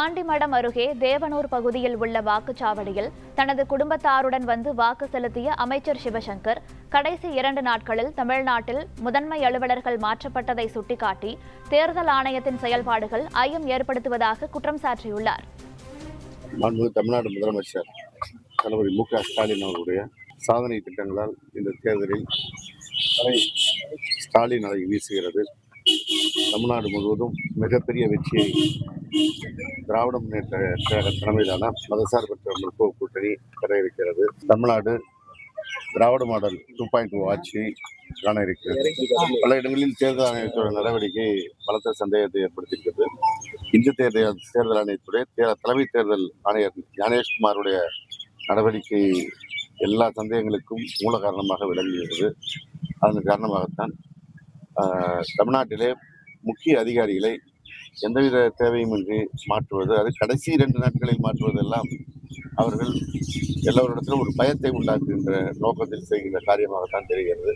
ஆண்டிமடம் அருகே தேவனூர் பகுதியில் உள்ள வாக்குச்சாவடியில் தனது குடும்பத்தாருடன் வந்து வாக்கு செலுத்திய அமைச்சர் சிவசங்கர் கடைசி 2 நாட்களில் தமிழ்நாட்டில் முதன்மை அலுவலர்கள் மாற்றப்பட்டதை சுட்டிக்காட்டி தேர்தல் ஆணையத்தின் செயல்பாடுகள் ஐயம் ஏற்படுத்துவதாக குற்றம் சாட்டியுள்ளார். தமிழ்நாடு முதலமைச்சர் தளபதி மு.க. ஸ்டாலின் அவர்களுடைய சாதனை திட்டங்களால் இந்த தேர்தலில் ஸ்டாலின் அலை வீசுகிறது. தமிழ்நாடு முழுவதும் மிகப்பெரிய வெற்றியை திராவிட முன்னேற்ற கழக தலைமையிலான மதசார்பற்ற முற்போக்கு கூட்டணி பெற இருக்கிறது. தமிழ்நாடு திராவிட மாடல் 2.0 ஆட்சியை காண இருக்கிறது. பல இடங்களில் தேர்தல் ஆணையத்தோட நடவடிக்கை பலத்த சந்தேகத்தை ஏற்படுத்தியிருக்கிறது. இந்து தேர்தல் ஆணையத்துடைய தலைமை தேர்தல் ஆணையர் ஞானேஷ்குமாருடைய நடவடிக்கை எல்லா சந்தேகங்களுக்கும் மூல காரணமாக விளங்குகிறது. அதன் காரணமாகத்தான் தமிழ்நாட்டிலே முக்கிய அதிகாரிகளை எந்தவித தேவையுமின்றி மாற்றுவது, அது கடைசி 2 நாட்களில் மாற்றுவதெல்லாம் அவர்கள் எல்லோரிடத்திலும் ஒரு பயத்தை உண்டாக்குகின்ற நோக்கத்தில் செய்கின்ற காரியமாகத்தான் தெரிகிறது.